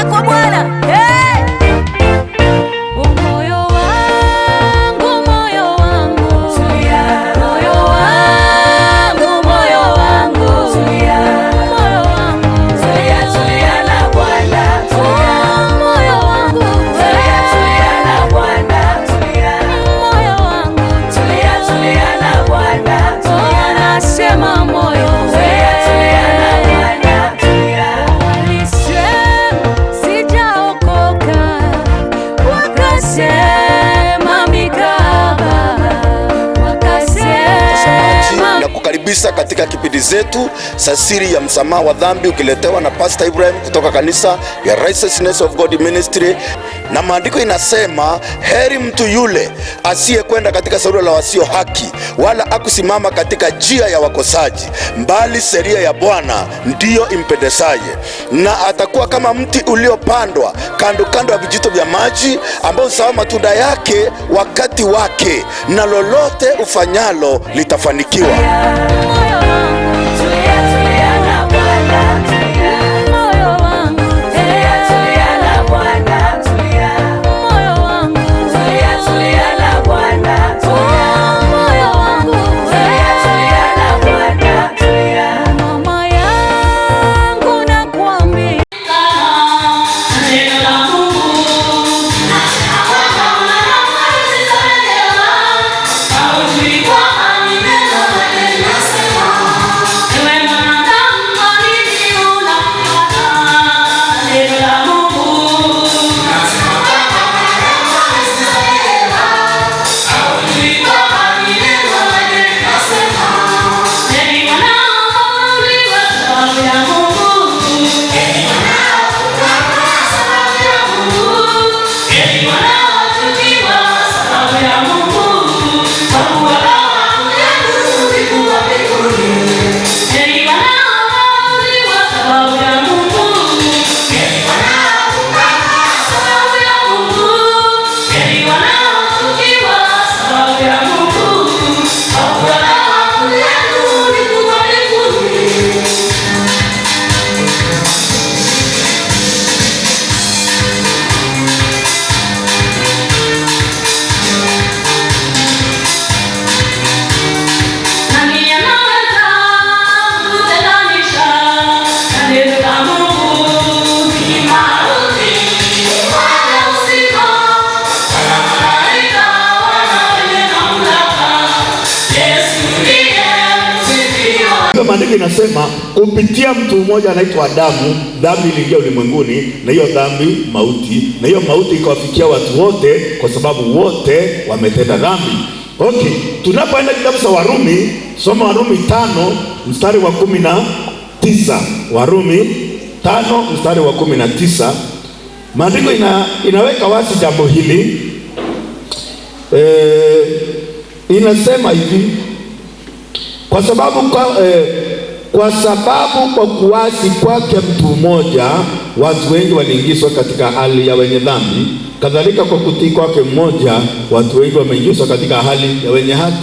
kwa Bwana. Katika kipindi zetu sasiri ya msamaha wa dhambi, ukiletewa na Pastor Ibrahim kutoka kanisa ya Righteousness of God Ministry. Na maandiko inasema, heri mtu yule asiyekwenda katika shauri la wasio haki, wala akusimama katika njia ya wakosaji, mbali sheria ya Bwana ndiyo impendezaye. Na atakuwa kama mti uliopandwa kando kando ya vijito vya maji, ambao huzaa matunda yake wakati wake, na lolote ufanyalo litafanikiwa. Maandiko inasema kupitia mtu mmoja anaitwa Adamu, dhambi iliingia ulimwenguni, na hiyo dhambi mauti, na hiyo mauti ikawafikia watu wote kwa sababu wote wametenda dhambi. Okay, tunapoenda kitabu cha Warumi, soma Warumi 5 mstari wa 19. Warumi 5 mstari wa 19. Maandiko inaweka wazi jambo hili. Inasema hivi, kwa sababu kwa kuasi kwake mtu mmoja watu wengi waliingizwa katika hali ya wenye dhambi, kadhalika kwa kutii kwake mmoja watu wengi wameingizwa katika hali ya wenye haki.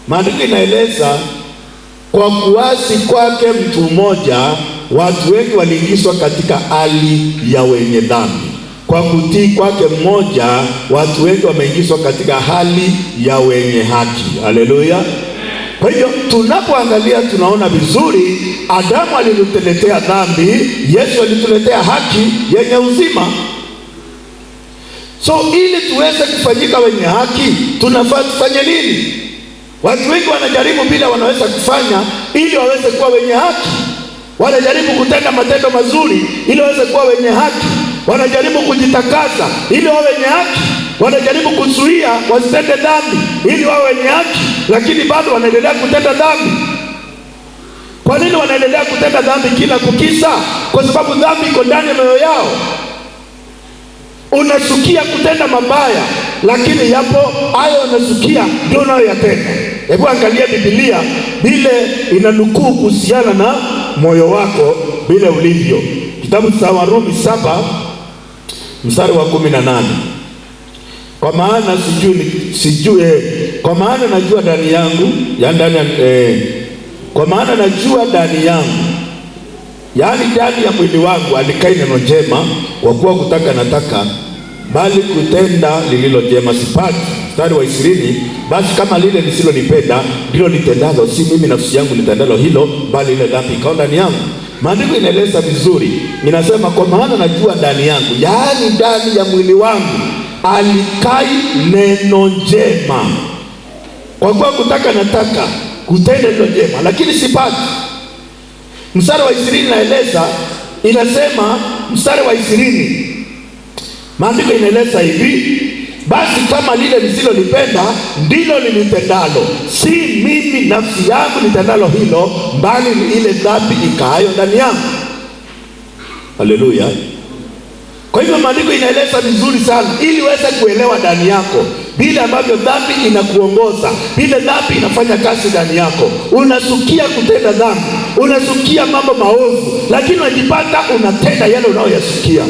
Maandiko inaeleza kwa kuasi kwake mtu mmoja watu wengi waliingizwa katika hali ya wenye dhambi, kwa kutii kwake mmoja watu wengi wameingizwa katika hali ya wenye haki. Haleluya. Kwa hiyo tunapoangalia tunaona vizuri, Adamu alituletea dhambi, Yesu alituletea haki yenye uzima. So ili tuweze kufanyika wenye haki, tunafaa tufanye nini? Watu wengi wanajaribu bila wanaweza kufanya ili waweze kuwa wenye haki. Wanajaribu kutenda matendo mazuri ili waweze kuwa wenye haki. Wanajaribu kujitakasa ili wawe wenye haki. Wanajaribu kuzuia wasitende dhambi ili wawe wenye haki, lakini bado wanaendelea kutenda dhambi. Kwa nini wanaendelea kutenda dhambi kila kukisa? Kwa sababu dhambi iko ndani ya mioyo yao. Unasukia kutenda mabaya, lakini yapo hayo unasukia ndio unayoyatenda. Hebu angalia Biblia vile inanukuu kuhusiana na moyo wako vile ulivyo. Kitabu cha Warumi 7 mstari wa 18. Kwa maana kwa maana najua ndani yangu, kwa maana najua ndani yangu yaani ndani ya mwili wangu alikai neno njema, kwa kuwa kutaka nataka, bali kutenda lililo jema sipati. Mstari wa 20, basi kama lile nisilolipenda ndilo nitendalo, si mimi nafsi yangu nitendalo hilo, bali ile dhambi ikawa ndani yangu. Maandiko inaeleza vizuri, inasema kwa maana najua ndani yangu, yaani ndani ya mwili wangu alikai neno njema, kwa kuwa kutaka nataka kutenda lililo jema, lakini sipati. Mstari wa 20 inaeleza, inasema mstari wa 20, maandiko inaeleza hivi, basi kama lile nisilolipenda ndilo nilitendalo, si mimi nafsi yangu nitendalo hilo, bali ni ile dhambi ikaayo ndani yangu. Haleluya. Kwa hivyo maandiko inaeleza vizuri sana, ili uweze kuelewa ndani yako vile ambavyo dhambi inakuongoza, vile dhambi inafanya kazi ndani yako. Unasukia kutenda dhambi, unasukia mambo maovu, lakini unajipata unatenda yale unayoyasukia.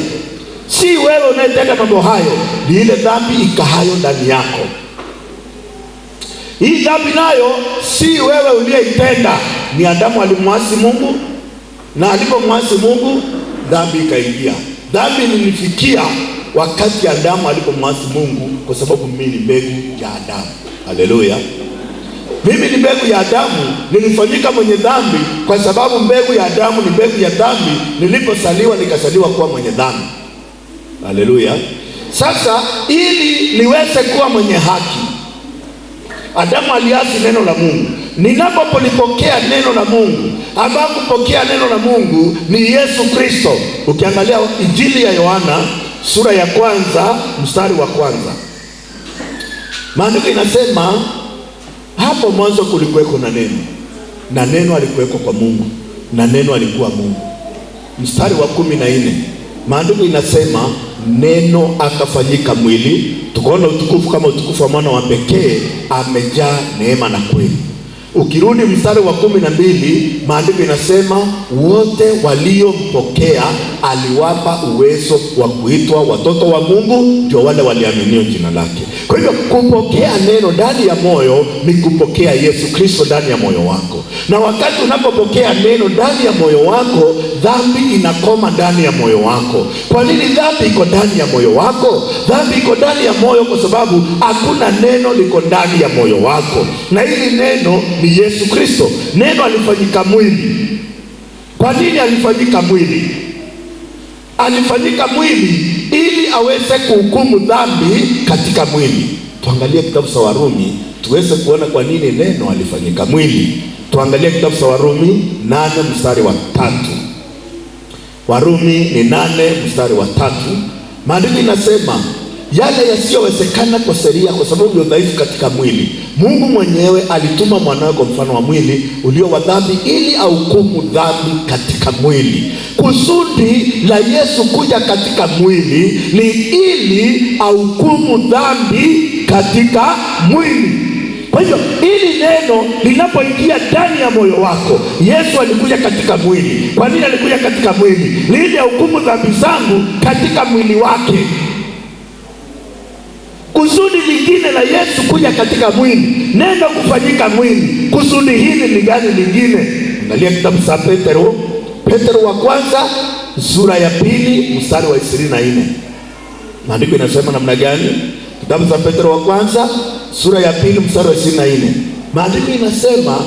Si wewe unayetenda mambo hayo, ni ile dhambi ikahayo ndani yako. Hii dhambi nayo si wewe uliyeitenda, ni Adamu alimwasi Mungu, na alipomwasi Mungu dhambi ikaingia. Dhambi ilinifikia wakati Adamu alipomwasi Mungu, kwa sababu mimi ni mbegu ya Adamu. Haleluya. Mimi ni mbegu ya Adamu, nilifanyika mwenye dhambi kwa sababu mbegu ya Adamu ni mbegu ya dhambi. Nilipozaliwa nikazaliwa kuwa mwenye dhambi. Haleluya. Sasa ili niweze kuwa mwenye haki, Adamu aliasi neno la Mungu. Ninapopolipokea neno la Mungu, ambao kupokea neno la Mungu ni Yesu Kristo. Ukiangalia Injili ya Yohana sura ya 1 mstari wa 1, maandiko inasema hapo mwanzo kulikuweko na neno, na neno alikuweko kwa Mungu, na neno alikuwa Mungu. Mstari wa 14, maandiko inasema neno akafanyika mwili, tukaona utukufu kama utukufu wa mwana wa pekee, amejaa neema na kweli. Ukirudi mstari wa 12, maandiko inasema wote waliompokea aliwapa uwezo wa kuitwa watoto wa Mungu, ndio wale waliaminio jina lake. Kwa hivyo kupokea neno ndani ya moyo ni kupokea Yesu Kristo ndani ya moyo wako. Na wakati unapopokea neno ndani ya moyo wako, dhambi inakoma ndani ya moyo wako. Kwa nini dhambi iko ndani ya moyo wako? Dhambi iko ndani ya moyo kwa sababu hakuna neno liko ndani ya moyo wako, na hili neno ni Yesu Kristo. Neno alifanyika mwili. Kwa nini alifanyika mwili? Alifanyika mwili ili aweze kuhukumu dhambi katika mwili. Tuangalie kitabu cha Warumi tuweze kuona kwa nini neno alifanyika mwili. Tuangalie kitabu cha Warumi 8 mstari wa 3. Warumi ni 8 mstari wa 3. Maandiko inasema yale yasiyowezekana kwa sheria kwa sababu ya udhaifu katika mwili, Mungu mwenyewe alituma mwanawe kwa mfano wa mwili ulio wa dhambi, ili ahukumu dhambi katika mwili. Kusudi la Yesu kuja katika mwili ni ili ahukumu dhambi katika mwili. Kwa hivyo ili neno linapoingia ndani ya moyo wako, Yesu alikuja katika mwili. Kwa nini alikuja katika mwili? Ili ahukumu dhambi zangu katika mwili wake. Kusudi lingine la Yesu kuja katika mwili, neno kufanyika mwili, kusudi hili ni gani lingine? Angalia kitabu cha Petro wa kwanza sura ya 2 mstari wa 24. Maandiko inasema namna gani? Kitabu cha Petro wa kwanza sura ya 2 mstari wa 24. Maandiko inasema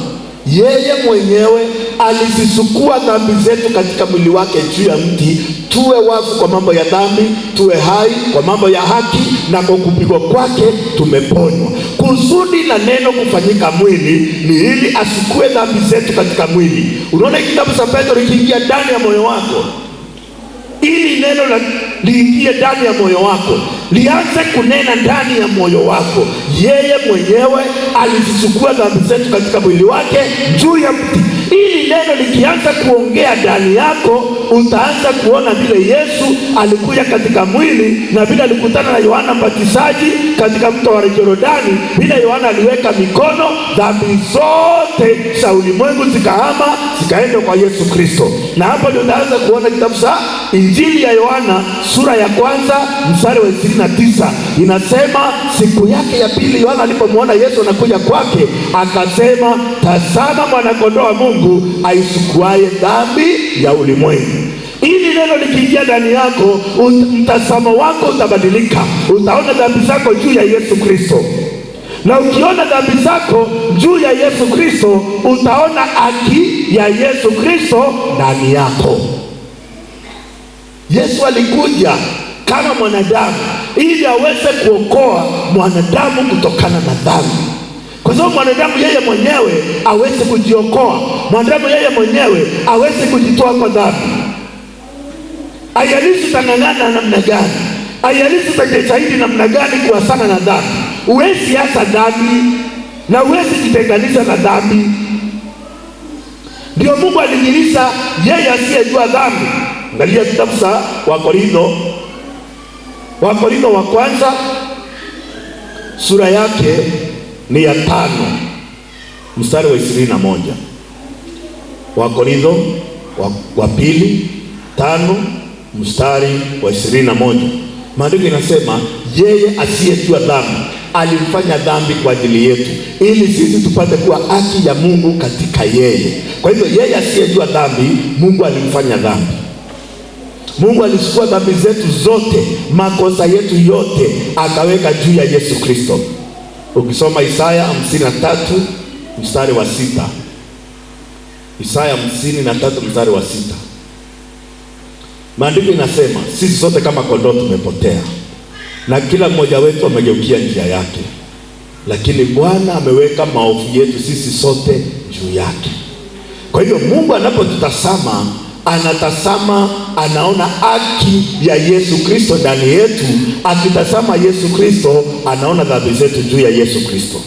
yeye mwenyewe alizisukua dhambi zetu katika mwili wake juu ya mti, tuwe wafu kwa mambo ya dhambi, tuwe hai kwa mambo ya haki, na kwa kupigwa kwake tumeponywa. Kusudi la neno kufanyika mwili ni ili asukue dhambi zetu katika mwili. Unaona kitabu cha Petro kiingia ndani ya moyo wako, ili neno liingie ndani ya moyo wako, lianze kunena ndani ya moyo wako. Yeye mwenyewe alizisukua dhambi zetu katika mwili wake juu ya mti. Ili neno likianza kuongea ndani yako, utaanza kuona vile Yesu alikuja katika mwili, na vile alikutana na Yohana Mbatizaji katika mto wa Yordani, vile Yohana aliweka mikono, dhambi zote za ulimwengu zikahama zikaenda kwa Yesu Kristo. Na hapo ndio utaanza kuona kitabu cha Injili ya Yohana sura ya 1 mstari wa 29 inasema, siku yake ya pili Yohana alipomwona Yesu anakuja kwake, akasema, tazama mwana-kondoo wa Mungu aichukuaye dhambi ya ulimwengu. Ili neno likiingia ndani yako, mtazamo wako utabadilika. Utaona dhambi zako juu ya Yesu Kristo, na ukiona dhambi zako juu ya Yesu Kristo, utaona haki ya Yesu Kristo ndani yako. Yesu alikuja kama mwanadamu ili aweze kuokoa mwanadamu kutokana na dhambi, kwa sababu mwanadamu yeye mwenyewe aweze kujiokoa, mwanadamu yeye mwenyewe aweze kujitoa kwa dhambi. Ayalishi utang'ang'ana namna gani, ayalishi utajitahidi namna gani kuasana na dhambi, huwezi hasa dhambi na huwezi jitenganisha na dhambi. Ndio Mungu alijilisha yeye asiyejua dhambi. Angalia kitabu cha Wakorintho wa kwanza sura yake ni ya 5 mstari wa 21. Wakorintho wa pili 5 mstari wa 21. Maandiko inasema, yeye asiyejua dhambi alimfanya dhambi kwa ajili yetu, ili sisi tupate kuwa haki ya Mungu katika yeye. Kwa hivyo yeye asiyejua dhambi, Mungu alimfanya dhambi. Mungu alichukua dhambi zetu zote, makosa yetu yote, akaweka juu ya Yesu Kristo. Ukisoma Isaya 53 mstari wa 6, Isaya 53 mstari wa 6, maandiko inasema, sisi sote kama kondoo tumepotea, na kila mmoja wetu amegeukia njia yake, lakini Bwana ameweka maovu yetu sisi sote juu yake. Kwa hivyo Mungu anapotutazama, anatazama, anaona haki ya Yesu Kristo ndani yetu. Akitazama Yesu Kristo, anaona dhambi zetu juu ya Yesu Kristo.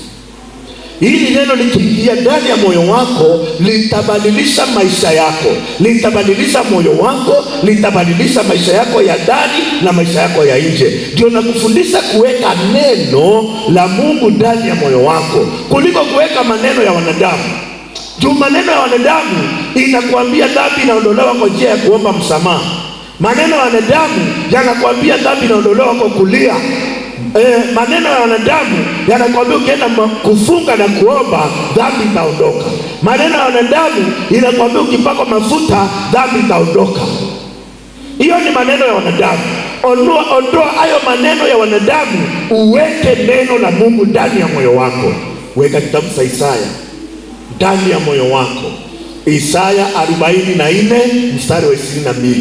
Hili neno likiingia ndani ya moyo wako, litabadilisha maisha yako, litabadilisha moyo wako, litabadilisha maisha yako ya ndani na maisha yako ya nje. Ndio nakufundisha kuweka neno la Mungu ndani ya moyo wako kuliko kuweka maneno ya wanadamu. Juu maneno ya wanadamu inakuambia dhambi inaondolewa kwa njia ya kuomba msamaha. Maneno ya wanadamu yanakuambia dhambi inaondolewa kwa kulia. Maneno ya wanadamu yanakuambia ukienda kufunga na kuomba dhambi itaondoka. Maneno ya wanadamu inakuambia ukipakwa mafuta dhambi itaondoka. Hiyo ni maneno ya wanadamu. Ondoa hayo maneno ya wanadamu, uweke neno la Mungu ndani ya moyo wako. Weka kitabu cha Isaya ndani ya moyo wako. Isaya 44 mstari wa 22.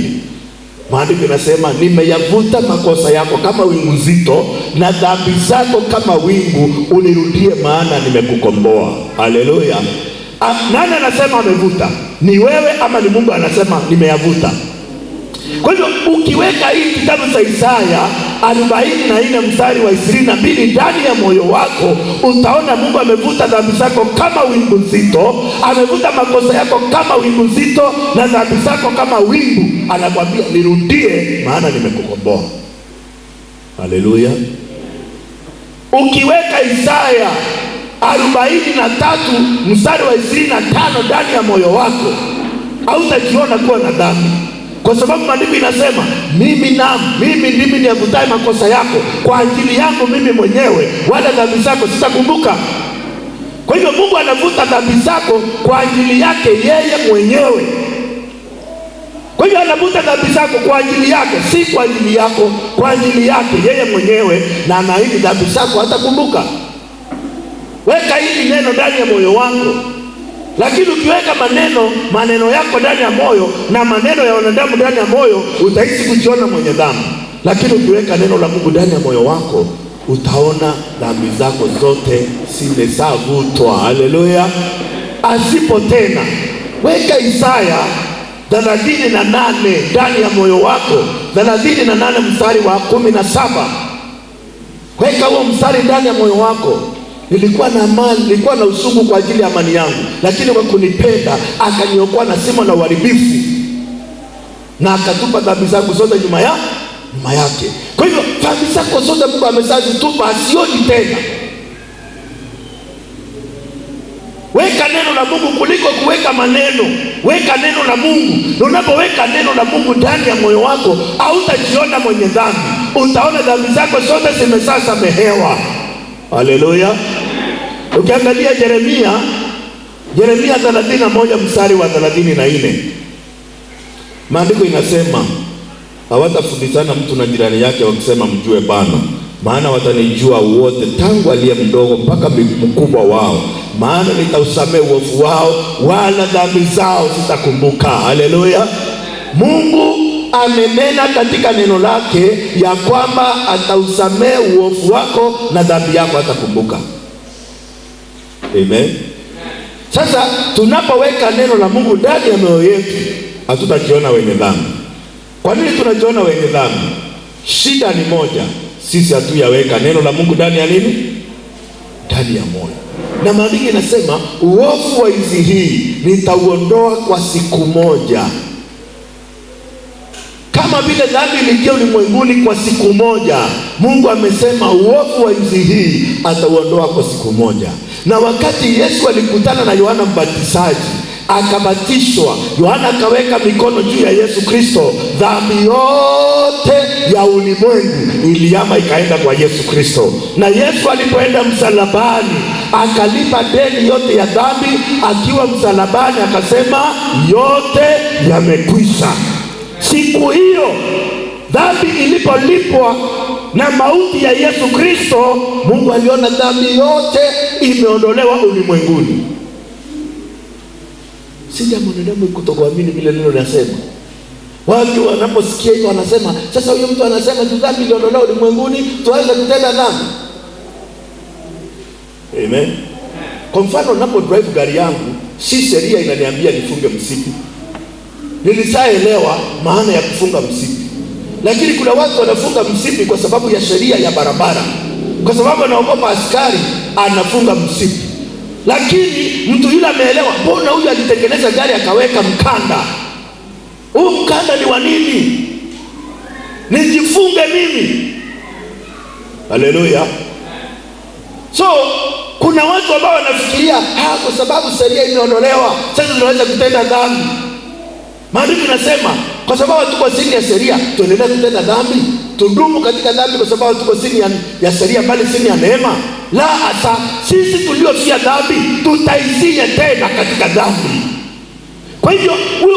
Maandiko inasema, nimeyavuta makosa yako kama wingu zito, na dhambi zako kama wingu, unirudie maana nimekukomboa. Haleluya. Nani anasema amevuta? Ni wewe ama ni Mungu anasema nimeyavuta? Kwa hivyo ukiweka hii kitabu cha Isaya 44 mstari wa 22 ndani ya moyo wako, utaona Mungu amevuta dhambi zako kama wingu zito, amevuta makosa yako kama wingu zito, na dhambi zako kama wingu. Anakwambia nirudie maana nimekukomboa. Haleluya. Ukiweka Isaya 43 mstari wa 25 ndani ya moyo wako, hautajiona kuwa na dhambi, kwa sababu maandiko inasema, mimi ndimi niyavutaye makosa yako, kwa ajili yangu mimi mwenyewe, wala dhambi zako sitakumbuka. Kwa hivyo Mungu anavuta dhambi zako kwa ajili yake yeye mwenyewe. Kwa hivyo anavuta dhambi zako kwa ajili yake, si kwa ajili yako, kwa ajili yake yeye mwenyewe, na anaahidi dhambi zako hatakumbuka. Weka hili neno ndani ya moyo wako. Lakini ukiweka maneno yako ndani ya moyo na maneno ya wanadamu ndani ya moyo, utahisi kujiona mwenye dhambi. Lakini ukiweka neno la Mungu ndani ya moyo wako, utaona dhambi zako zote zimeshavutwa. Haleluya. Asipo tena. Weka Isaya 38 ndani ya moyo wako, 38 mstari wa 17. Weka huo mstari ndani ya moyo wako. Nilikuwa na amani, nilikuwa na usugu kwa ajili ya amani yangu, lakini kwa kunipenda akaniokoa na simo na uharibifu, na akatupa dhambi zangu zote nyuma yake. Kwa hivyo dhambi zako zote Mungu ameshazitupa, asioni tena. Weka neno la Mungu kuliko kuweka maneno. weka neno la Mungu. Na unapoweka neno la Mungu ndani ya moyo wako, hautajiona mwenye dhambi. Utaona dhambi zako zote zimesamehewa. Haleluya. Ukiangalia Yeremia 31 mstari wa 34. Maandiko inasema, hawatafundishana mtu na jirani yake wakisema mjue Bwana, maana watanijua wote, tangu aliye mdogo mpaka mkubwa wao, maana nitausamehe uovu wao, wala dhambi zao sitakumbuka. Haleluya. Mungu amenena katika neno lake ya kwamba atausamehe uovu wako na dhambi yako hatakumbuka. Amen. Sasa tunapoweka neno la Mungu ndani ya mioyo yetu, hatutajiona wenye dhambi. Kwa nini tunajiona wenye dhambi? Shida ni moja, sisi hatuyaweka neno la Mungu ndani ya nini? Ndani ya moyo. Na maandiko inasema uovu wa nchi hii nitauondoa kwa siku moja. Kama vile dhambi iliingia ulimwenguni kwa siku moja, Mungu amesema uovu wa nchi hii atauondoa kwa siku moja. Na wakati Yesu alikutana na Yohana Mbatizaji akabatishwa, Yohana akaweka mikono juu ya Yesu Kristo, dhambi yote ya ulimwengu ilihama ikaenda kwa Yesu Kristo. Na Yesu alipoenda msalabani akalipa deni yote ya dhambi. Akiwa msalabani akasema yote yamekwisha. Siku hiyo dhambi ilipolipwa na mauti ya Yesu Kristo, Mungu aliona dhambi yote imeondolewa ulimwenguni. Sija mwanadamu kutokuamini vile neno linasema. Watu wanaposikia hivyo wanasema, sasa huyo mtu anasema tu dhambi iliondolewa ulimwenguni, tuanze kutenda dhambi. Amen. Kwa mfano, napo drive gari yangu, si sheria inaniambia nifunge msipi. Nilisaelewa maana ya kufunga msipi. Lakini kuna watu wanafunga msipi kwa sababu ya sheria ya barabara, kwa sababu anaogopa askari, anafunga msipi. Lakini mtu yule ameelewa, mbona huyu alitengeneza gari akaweka mkanda? Huu mkanda ni wa nini? Nijifunge mimi. Haleluya. So kuna watu ambao wanafikiria kwa sababu sheria imeondolewa sasa tunaweza kutenda dhambi. Maandiko inasema kwa sababu tuko chini ya sheria tuendelee kutenda dhambi? Tudumu katika dhambi kwa sababu tuko chini ya sheria bali chini ya neema? La, hata sisi tuliofia dhambi tutaisie tena katika dhambi. Kwa hivyo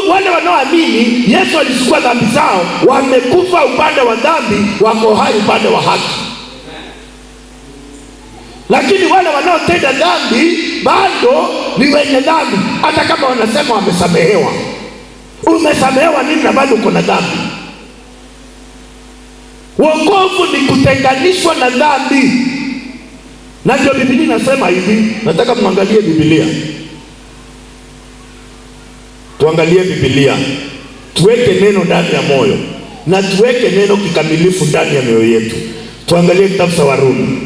wale wanaoamini Yesu alichukua dhambi zao, wamekufa upande wa dhambi, wako hai upande wa haki. Lakini wale wanaotenda dhambi bado ni wenye dhambi, hata kama wanasema wamesamehewa. Umesamehewa nini na bado uko na dhambi? Wokovu ni kutenganishwa na dhambi. Na ndio Biblia inasema hivi. Nataka muangalie Biblia. Tuangalie Biblia. Tuweke neno ndani ya moyo na tuweke neno kikamilifu ndani ya mioyo yetu. Tuangalie kitabu cha Warumi.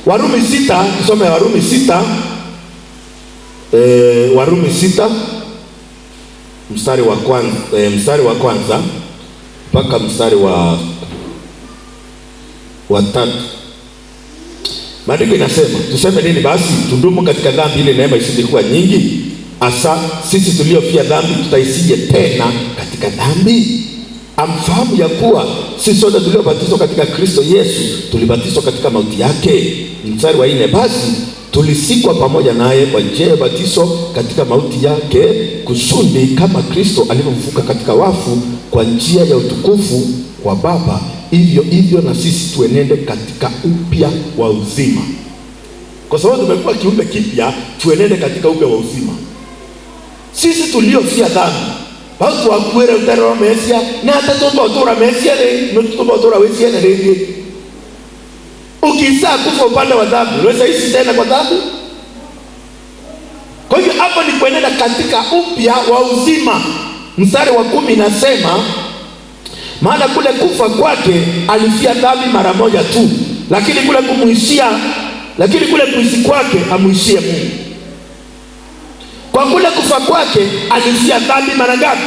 Warumi 6, tusome Warumi 6. Warumi 6 mstari wa kwanza mpaka mstari wa 3. Maandiko inasema, tuseme nini basi? Tudumu katika dhambi ili neema isije kuwa nyingi? Asa sisi tuliofia dhambi tutaisije tena katika dhambi? Amfahamu ya kuwa sisi sote tuliobatizwa katika Kristo Yesu tulibatizwa katika mauti yake. Mstari wa 4, basi tulisikwa pamoja naye kwa njia ya batizo katika mauti yake, kusudi kama Kristo alivyofufuka katika wafu kwa njia ya utukufu wa Baba, hivyo na sisi tuenende katika upya wa uzima. Kwa sababu tumekuwa kiumbe kipya, tuenende katika upya wa uzima. Sisi tuliofia dhambi watu wakwere utero mesia na hata tumbotora mesia ni tumbotora wesia na rengi. Ukisa kufa upande wa dhambi, unaweza ishi tena kwa dhambi? Kwa hivyo hapo ni kuenenda katika upya wa uzima. Mstari wa 10 inasema, maana kule kufa kwake alifia dhambi mara moja tu, lakini kule kuishi kwake amuishie Mungu. Kwa kule kufa kwake alifia dhambi mara ngapi?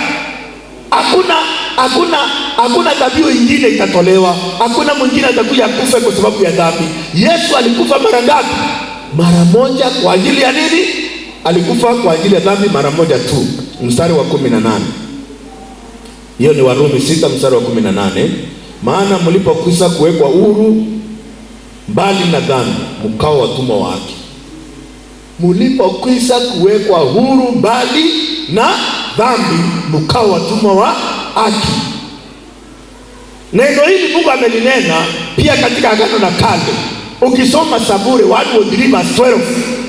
Hakuna dhabihu nyingine itatolewa. Hakuna mwingine atakuja kufa kwa sababu ya dhambi. Yesu alikufa mara ngapi? Mara moja. Kwa ajili ya nini? Alikufa kwa ajili ya dhambi mara moja tu. mstari wa 18. Hiyo ni Warumi 6 mstari wa 18. Maana mlipokwisha kuwekwa huru mbali na dhambi, mkao watumwa wa haki. Mlipokwisha kuwekwa huru mbali na dhambi, mkao watumwa wa haki. Neno hili Mungu amelinena pia katika Agano la Kale. Ukisoma Zaburi 1:12,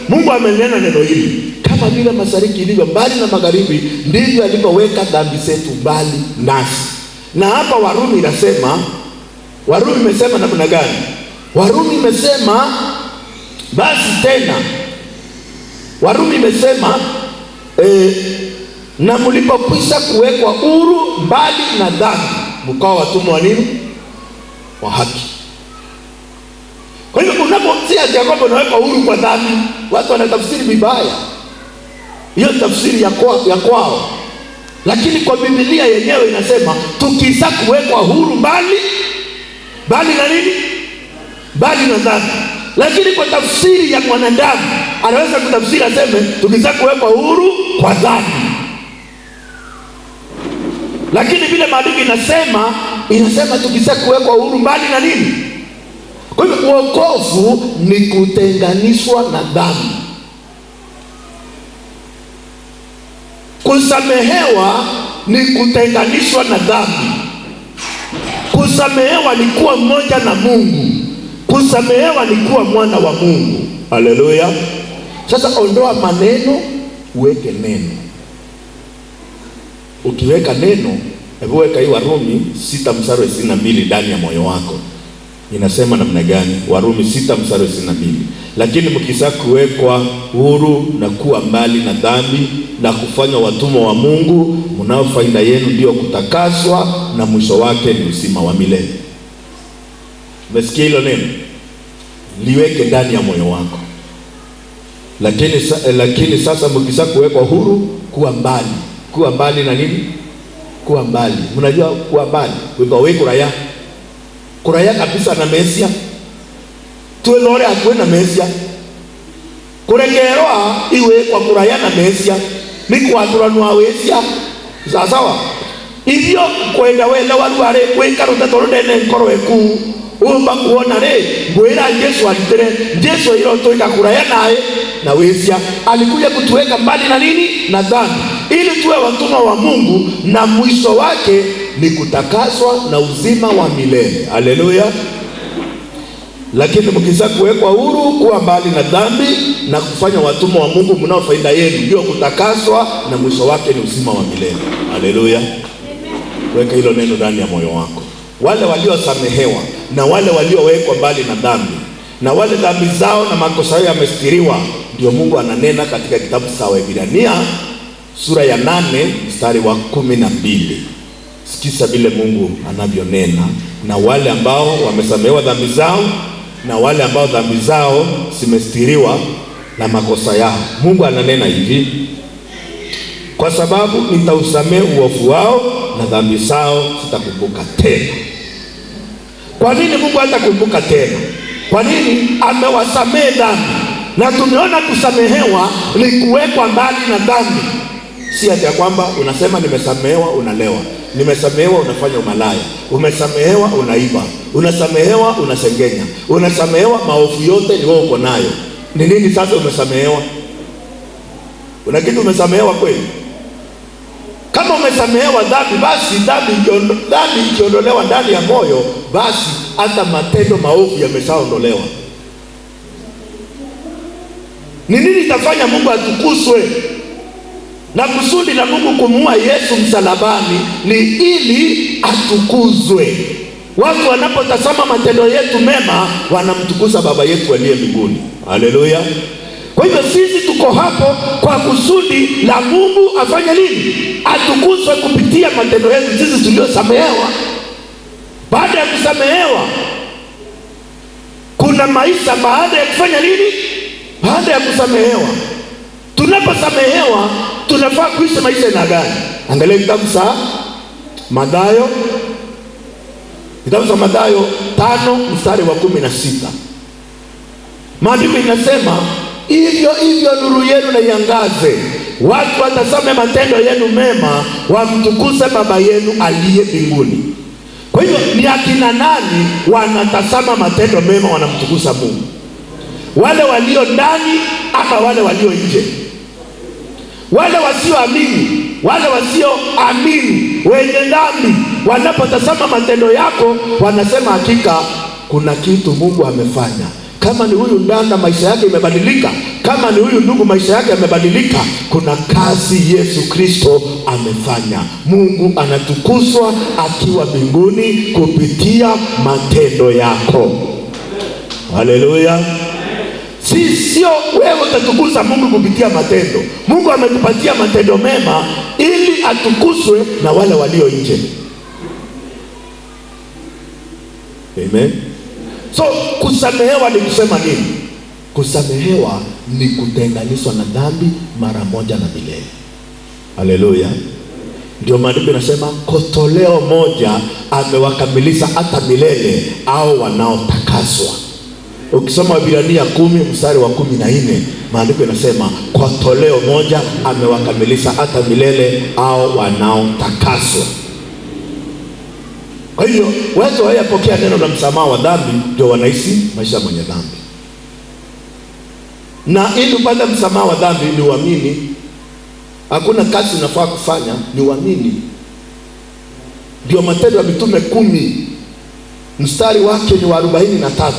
Mungu amelinena neno hili, kama vile mashariki ilivyo mbali na magharibi, ndivyo alivyoweka dhambi zetu mbali nasi. Na hapa Warumi inasema, Warumi imesema namna gani? Warumi imesema basi tena, Warumi imesema na mlipokwisha kuwekwa huru mbali na dhambi, mkao watumwa wa nini? Wa haki. Kwa hiyo unaposikia kwamba unawekwa huru kwa dhambi, watu wanatafsiri vibaya. Hiyo tafsiri ya kwao. Lakini kwa Biblia yenyewe inasema tukisha kuwekwa huru mbali na nini? Mbali na dhambi. Lakini kwa tafsiri ya mwanadamu anaweza kutafsiri aseme tukisha kuwekwa huru kwa dhambi. Lakini vile maandiko inasema tukisha kuwekwa huru mbali na nini? Kwa hivyo wokovu ni kutenganishwa na dhambi. Kusamehewa ni kutenganishwa na dhambi. Kusamehewa ni kuwa mmoja na Mungu. Kusamehewa ni kuwa mwana wa Mungu. Haleluya. Sasa ondoa maneno, uweke neno. Ukiweka neno, hebu weka hii Warumi 6 mstari wa 22 ndani ya moyo wako. Inasema namna gani? Warumi 6 mstari wa 22. Lakini mkisha kuwekwa huru na kuwa mbali na dhambi na kufanywa watumwa wa Mungu, mnao faida yenu ndio kutakaswa na mwisho wake ni uzima wa milele. Umesikia hilo neno? Liweke ndani ya moyo wako. Lakini sasa mkisha kuwekwa huru, kuwa mbali. Kuwa mbali na nini? Kuwa mbali. Mnajua kuwa mbali? Kwa wewe kuraya kabisa na Mesia. Tuwe lore akwe na Mesia. Kuregeroa iwe kwa kuraya na Mesia. Ni kwa turanua wesia. Sawa. Hivyo kwenda wele waruare weka rotatoro ndene nkoro eku. Umba kuona re mwera Yesu alitere. Yesu hilo toika kuraya nae na wesia. Alikuja kutuweka mbali na nini? Na dhambi. Ili tuwe watumwa wa Mungu na mwisho wake ni kutakaswa na uzima wa milele. Haleluya. Lakini mkisha kuwekwa huru, kuwa mbali na dhambi na kufanya watumwa wa Mungu, mnao faida yenu ndio kutakaswa na mwisho wake ni uzima wa milele. Haleluya. Weka hilo neno ndani ya moyo wako. Wale waliosamehewa na wale waliowekwa mbali na dhambi na wale dhambi zao na makosa yao yamestiriwa, ndio Mungu ananena katika kitabu cha Waebrania sura ya 8 mstari wa 12. Sikiza vile Mungu anavyonena, na wale ambao wamesamehewa dhambi zao na wale ambao dhambi zao zimestiriwa na makosa yao. Mungu ananena hivi: kwa sababu nitausamehe uovu wao na dhambi zao sitakumbuka tena. Kwa nini Mungu hatakumbuka tena? Kwa nini? Amewasamehe dhambi. Na tumeona kusamehewa ni kuwekwa mbali na dhambi. Si ati kwamba unasema nimesamehewa unalewa, nimesamehewa unafanya umalaya, umesamehewa unaiba, unasamehewa unasengenya, unasamehewa maovu yote ni wewe uko nayo. Ni nini sasa umesamehewa? Una kitu umesamehewa kweli? Kama umesamehewa dhambi, basi dhambi ikiondolewa ndani ya moyo, basi hata matendo maovu yameshaondolewa. Ni nini itafanya Mungu atukuzwe? Na kusudi la Mungu kumuua Yesu msalabani ni ili atukuzwe. Watu wanapotazama matendo yetu mema, wanamtukuza Baba yetu aliye mbinguni. Haleluya. Kwa hivyo sisi tuko hapo kwa kusudi la Mungu afanye nini? Atukuzwe kupitia matendo yetu sisi tuliosamehewa. Baada ya kusamehewa, kuna maisha baada ya kufanya nini? Baada ya kusamehewa. Tunaposamehewa tunafaa kuishi maisha na gani? Angalia kitabu cha Mathayo. Kitabu cha Mathayo 5 mstari wa 16. Maandiko inasema hivyo nuru yenu na iangaze watu watazame matendo yenu mema, wamtukuze Baba yenu aliye mbinguni. Kwa hivyo ni akina nani wanatazama matendo mema wanamtukuza Mungu? Wale walio ndani ama wale walio nje? Wale wasioamini, wale wasioamini, wenye dhambi, wanapotazama matendo yako wanasema hakika kuna kitu Mungu amefanya. Kama ni huyu dada maisha yake imebadilika, kama ni huyu ndugu maisha yake yamebadilika, kuna kazi Yesu Kristo amefanya. Mungu anatukuzwa akiwa mbinguni kupitia matendo yako. Haleluya. Sio wewe utatukuza Mungu kupitia matendo. Mungu ametupatia matendo mema ili atukuzwe na wale walio nje. Amen. So kusamehewa ni kusema nini? Kusamehewa ni kutenganishwa na dhambi mara moja na milele. Haleluya. Ndio maandiko yanasema kotoleo moja amewakamilisha hata milele au wanaotakaswa. Ukisoma Waebrania 10 mstari wa 14, maandiko yanasema kotoleo moja amewakamilisha hata milele au wanaotakaswa. Kwa hiyo watu wayapokea neno la msamaha wa dhambi ndio wanaishi maisha mwenye dhambi. Na ili upate msamaha wa dhambi ni uamini. Hakuna kazi unafaa kufanya, ni uamini. Ndio Matendo ya Mitume 10 mstari wake ni wa 43.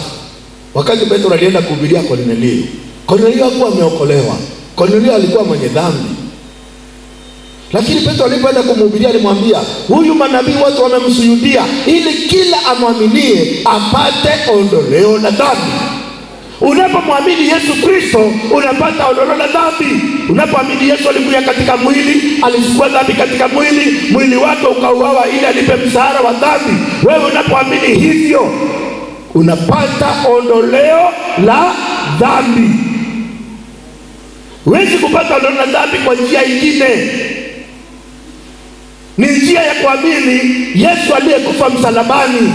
Wakati Petro alienda kuhubiria Kornelio, Kornelio hakuwa ameokolewa. Kornelio alikuwa mwenye dhambi. Lakini Petro alipoenda kumhubiria alimwambia, huyu manabii watu wamemsujudia ili kila amwaminie apate ondoleo la dhambi. Unapomwamini Yesu Kristo unapata ondoleo la dhambi. Unapoamini Yesu alikuja katika mwili, alichukua dhambi katika mwili wake ukauawa ili alipe msahara wa dhambi. Wewe unapoamini hivyo unapata ondoleo la dhambi. Huwezi kupata ondoleo la dhambi kwa njia nyingine. Ni njia ya kuamini Yesu aliyekufa msalabani.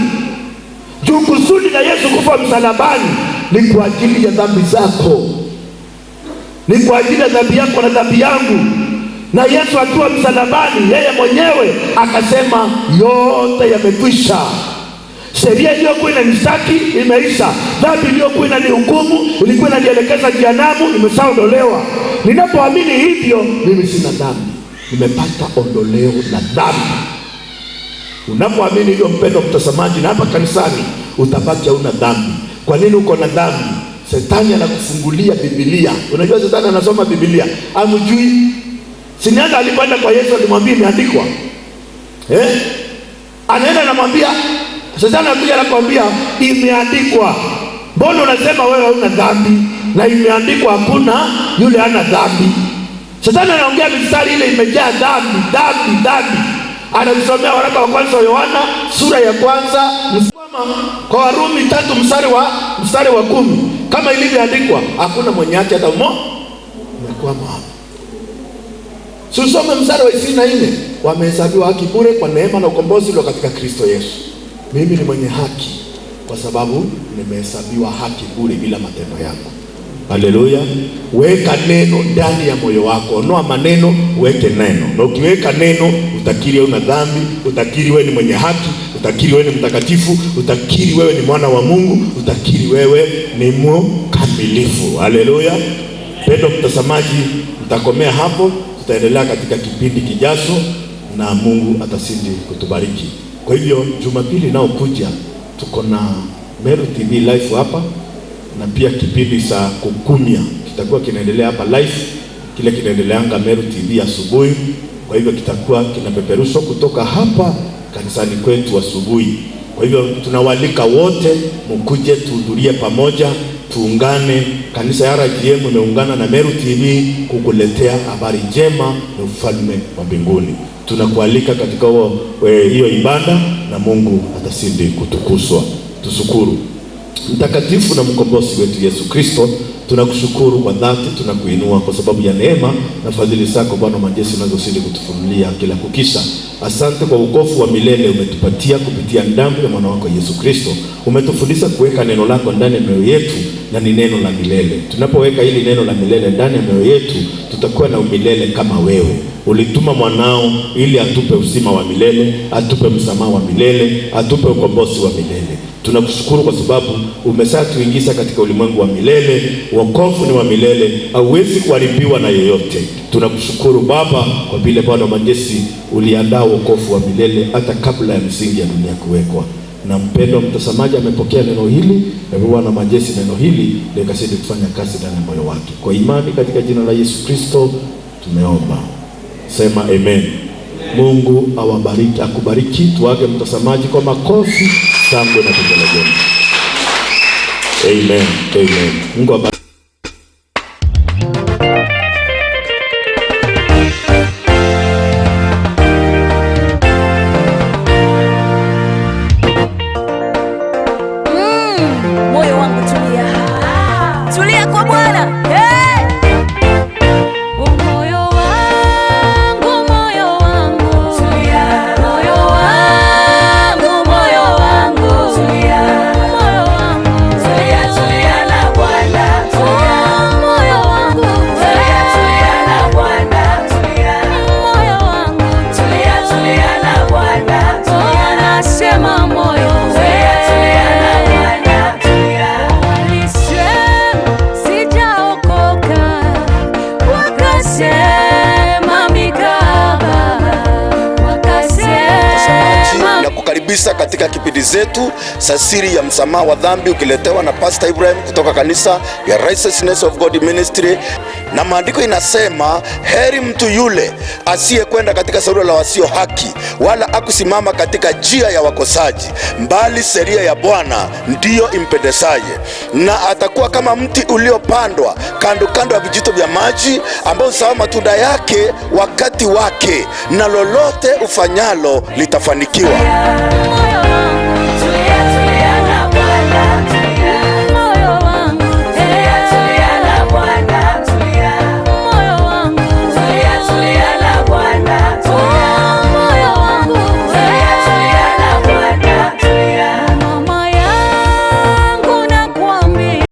Juu kusudi la Yesu kufa msalabani ni kwa ajili ya dhambi zako, ni kwa ajili ya dhambi yako na dhambi yangu. Na Yesu akiwa msalabani, yeye mwenyewe akasema yote yamekwisha. Sheria iliyokuwa inanishtaki imeisha. Dhambi iliyokuwa inanihukumu, ilikuwa inanielekeza jehanamu, imeshaondolewa. Ninapoamini hivyo, mimi sina dhambi, nimepata ondoleo la dhambi. Unapoamini hivyo, mpendwa mtazamaji, na hapa kanisani utabaki hauna dhambi. Kwa nini uko na dhambi? Shetani anakufungulia Biblia. Unajua shetani anasoma Biblia, amjui. Sinianda alipoenda kwa Yesu alimwambia imeandikwa. Anaenda anamwambia, shetani anakuja anakuambia imeandikwa. Mbona unasema wewe huna dhambi na imeandikwa hakuna yule hana dhambi? Shetani anaongea mistari ile imejaa dhambi. Anamsomea waraka wa kwanza wa Yohana sura ya kwanza kwa Warumi 3 mstari wa 10, kama ilivyoandikwa hakuna mwenye haki hata mmoja. Inakuwa hapo. Susome mstari wa 24, wamehesabiwa haki bure kwa neema na ukombozi ulio katika Kristo Yesu. Mimi ni mwenye haki kwa sababu nimehesabiwa haki bure bila matendo yangu. Haleluya. Weka neno ndani ya moyo wako. Ondoa maneno, weke neno. Na ukiweka neno, utakiri una dhambi, utakiri wewe ni mwenye haki, utakiri wewe ni mtakatifu, utakiri wewe ni mwana wa Mungu, utakiri wewe ni mkamilifu. Haleluya. Pendo mtazamaji, mtakomea hapo. Tutaendelea katika kipindi kijacho na Mungu atasindi kutubariki. Kwa hivyo Jumapili nao kuja tuko na Meru TV live hapa, na pia kipindi saa kukumia kitakuwa kinaendelea hapa live. Kile kinaendeleanga Meru TV asubuhi. Kwa hivyo kitakuwa kinapeperushwa kutoka hapa kanisani kwetu asubuhi. Kwa hivyo tunawalika wote mkuje tuhudhurie pamoja, tuungane. Kanisa ya RGM imeungana na Meru TV kukuletea habari njema na ufalme wa mbinguni. Tunakualika katika hiyo ibada na Mungu atasindi kutukuzwa. Tushukuru. Mtakatifu na mkombozi wetu Yesu Kristo, tunakushukuru kwa dhati, tunakuinua kwa sababu ya neema na fadhili zako Bwana majeshi unazozidi kutufunulia kila kukisha. Asante kwa wokovu wa milele umetupatia kupitia damu ya mwana wako Yesu Kristo. Umetufundisha kuweka neno lako ndani ya mioyo yetu, na ni neno la milele. Tunapoweka hili neno la milele ndani ya mioyo yetu, tutakuwa na umilele kama wewe. Ulituma mwanao ili atupe uzima wa milele, atupe msamaha wa milele, atupe ukombozi wa milele. Tunakushukuru kwa sababu umeshatuingiza katika ulimwengu wa milele. Wokovu ni wa milele, hauwezi kuharibiwa na yeyote. Tunakushukuru Baba kwa vile Bwana majeshi uliandaa wokovu wa milele hata kabla ya msingi ya dunia kuwekwa. Na mpendwa mtazamaji amepokea neno hili, na Bwana majeshi neno hili likazidi kufanya kazi ndani ya moyo wake. Kwa imani katika jina la Yesu Kristo tumeomba. Sema amen. Mungu awabariki, akubariki. Tuage mtazamaji kwa makofi, shangwe na vigelegele. Amen. Amen. Mungu awabariki. Moyo wangu tulia. Tulia kwa Bwana. Karibisha katika kipindi zetu za siri ya msamaha wa dhambi, ukiletewa na Pastor Ibrahim kutoka kanisa ya Righteousness of God Ministry. Na maandiko inasema, heri mtu yule asiyekwenda katika shauri la wasio haki, wala akusimama katika njia ya wakosaji, bali sheria ya Bwana ndiyo impendezaye. Na atakuwa kama mti uliopandwa kando kando ya vijito vya maji, ambao huzaa matunda yake wakati wake, na lolote ufanyalo litafanikiwa.